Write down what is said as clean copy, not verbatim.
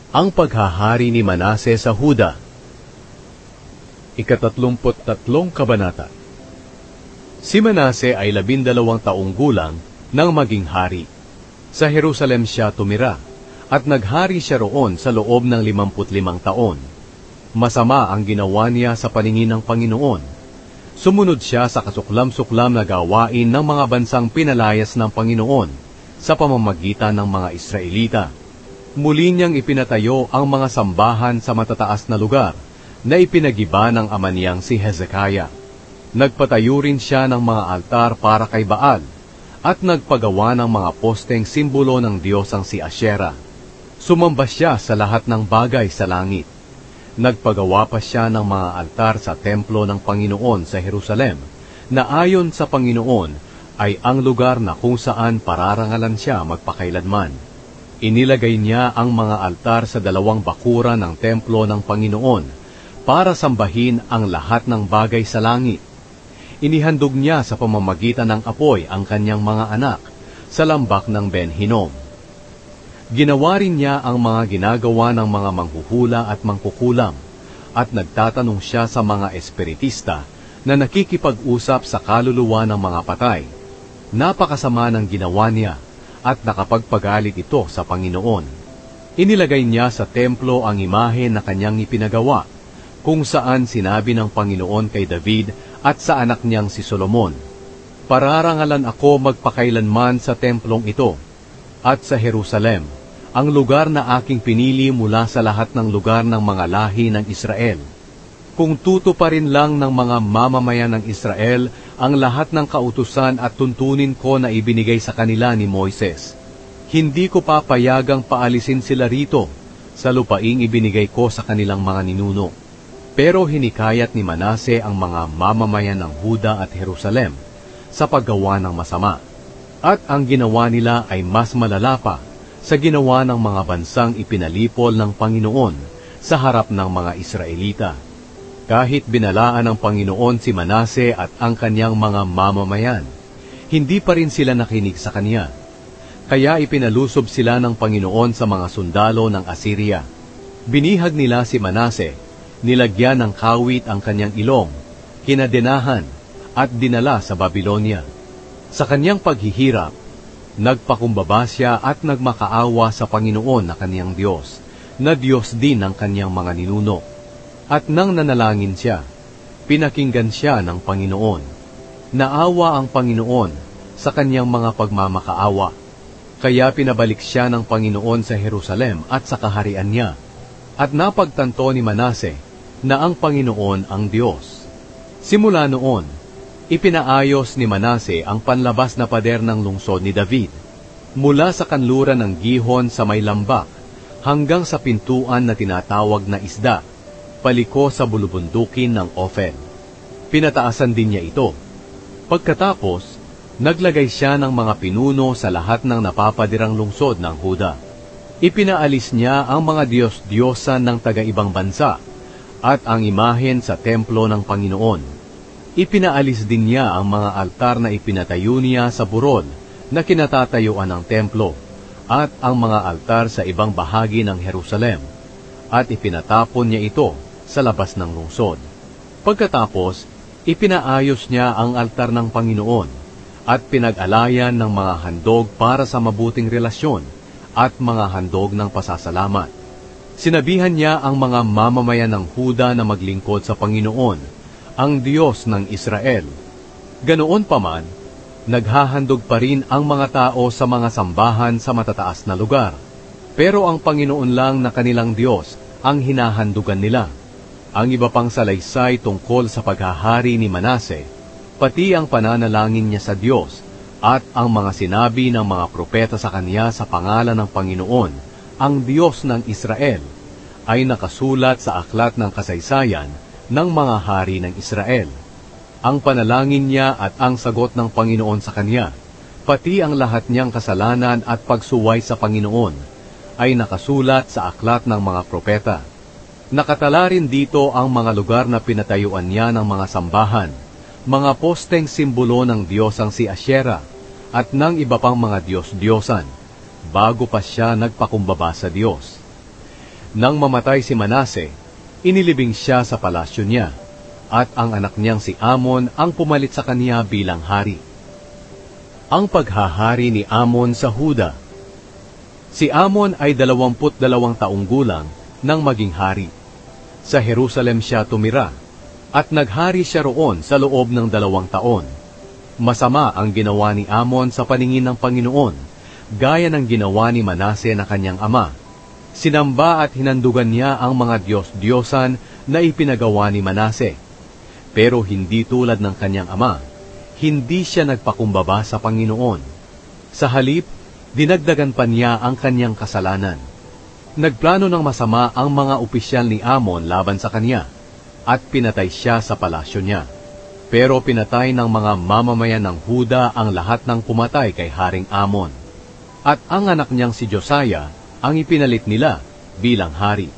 Ang paghahari ni Manase sa Huda. Ika-33 Kabanata. Si Manase ay 12 taong gulang nang maging hari. Sa Jerusalem siya tumira, at naghari siya roon sa loob ng 55 taon. Masama ang ginawa niya sa paningin ng Panginoon. Sumunod siya sa kasuklam-suklam na gawain ng mga bansang pinalayas ng Panginoon sa pamamagitan ng mga Israelita. Muli niyang ipinatayo ang mga sambahan sa matataas na lugar na ipinagiba ng ama niyang si Hezekiah. Nagpatayo rin siya ng mga altar para kay Baal at nagpagawa ng mga posteng simbolo ng Diyosang si Asyera. Sumamba siya sa lahat ng bagay sa langit. Nagpagawa pa siya ng mga altar sa templo ng Panginoon sa Jerusalem na ayon sa Panginoon ay ang lugar na kung saan pararangalan siya magpakailanman. Inilagay niya ang mga altar sa 2 bakuran ng templo ng Panginoon para sambahin ang lahat ng bagay sa langit. Inihandog niya sa pamamagitan ng apoy ang kanyang mga anak sa lambak ng Ben-Hinnom. Ginawa rin niya ang mga ginagawa ng mga manghuhula at mangkukulam, at nagtatanong siya sa mga espiritista na nakikipag-usap sa kaluluwa ng mga patay. Napakasama ng ginawa niya, at nakapagpagalit ito sa Panginoon. Inilagay niya sa templo ang imahe na kanyang ipinagawa, kung saan sinabi ng Panginoon kay David at sa anak niyang si Solomon, "Pararangalan ako magpakailanman sa templong ito, at sa Jerusalem, ang lugar na aking pinili mula sa lahat ng lugar ng mga lahi ng Israel. Kung tutuparin lang ng mga mamamayan ng Israel ang lahat ng kautusan at tuntunin ko na ibinigay sa kanila ni Moises, hindi ko papayagang paalisin sila rito sa lupaing ibinigay ko sa kanilang mga ninuno." Pero hinikayat ni Manase ang mga mamamayan ng Huda at Jerusalem sa paggawa ng masama. At ang ginawa nila ay mas malala pa sa ginawa ng mga bansang ipinalipol ng Panginoon sa harap ng mga Israelita. Kahit binalaan ng Panginoon si Manase at ang kanyang mga mamamayan, hindi pa rin sila nakinig sa kanya. Kaya ipinalusob sila ng Panginoon sa mga sundalo ng Assyria. Binihag nila si Manase, nilagyan ng kawit ang kanyang ilong, kinadenahan, at dinala sa Babylonia. Sa kanyang paghihirap, nagpakumbaba siya at nagmakaawa sa Panginoon na kanyang Diyos, na Diyos din ng kanyang mga ninuno. At nang nanalangin siya, pinakinggan siya ng Panginoon. Naawa ang Panginoon sa kanyang mga pagmamakaawa. Kaya pinabalik siya ng Panginoon sa Jerusalem at sa kaharian niya. At napagtanto ni Manase na ang Panginoon ang Diyos. Simula noon, ipinaayos ni Manase ang panlabas na pader ng lungsod ni David, mula sa kanluran ng Gihon sa may lambak, hanggang sa pintuan na tinatawag na Isda, paliko sa bulubundukin ng Ophel. Pinataasan din niya ito. Pagkatapos, naglagay siya ng mga pinuno sa lahat ng napapadirang lungsod ng Huda. Ipinaalis niya ang mga Diyos-Diyosan ng taga-ibang bansa at ang imahen sa templo ng Panginoon. Ipinaalis din niya ang mga altar na ipinatayo niya sa burol na kinatatayuan ng templo at ang mga altar sa ibang bahagi ng Jerusalem, at ipinatapon niya ito sa labas ng lungsod. Pagkatapos, ipinaayos niya ang altar ng Panginoon at pinag-alayan ng mga handog para sa mabuting relasyon at mga handog ng pasasalamat. Sinabihan niya ang mga mamamayan ng Huda na maglingkod sa Panginoon, ang Diyos ng Israel. Ganoon pa man, naghahandog pa rin ang mga tao sa mga sambahan sa matataas na lugar. Pero ang Panginoon lang na kanilang Diyos ang hinahandugan nila. Ang iba pang salaysay tungkol sa paghahari ni Manase, pati ang pananalangin niya sa Diyos, at ang mga sinabi ng mga propeta sa kanya sa pangalan ng Panginoon, ang Diyos ng Israel, ay nakasulat sa aklat ng kasaysayan ng mga hari ng Israel. Ang panalangin niya at ang sagot ng Panginoon sa kanya, pati ang lahat niyang kasalanan at pagsuway sa Panginoon, ay nakasulat sa aklat ng mga propeta. Nakatala rin dito ang mga lugar na pinatayuan niya ng mga sambahan, mga posteng simbolo ng Diyosang si Asyera, at ng iba pang mga Diyos-Diyosan, bago pa siya nagpakumbaba sa Diyos. Nang mamatay si Manase, inilibing siya sa palasyo niya, at ang anak niyang si Amon ang pumalit sa kaniya bilang hari. Ang paghahari ni Amon sa Huda. Si Amon ay 22 taong gulang nang maging hari. Sa Jerusalem siya tumira, at naghari siya roon sa loob ng 2 taon. Masama ang ginawa ni Amon sa paningin ng Panginoon, gaya ng ginawa ni Manase na kanyang ama. Sinamba at hinandugan niya ang mga Diyos-Diyosan na ipinagawa ni Manase. Pero hindi tulad ng kanyang ama, hindi siya nagpakumbaba sa Panginoon. Sa halip, dinagdagan pa niya ang kanyang kasalanan. Nagplano ng masama ang mga opisyal ni Amon laban sa kanya, at pinatay siya sa palasyo niya. Pero pinatay ng mga mamamayan ng Huda ang lahat ng pumatay kay Haring Amon. At ang anak niyang si Josiah ang ipinalit nila bilang hari.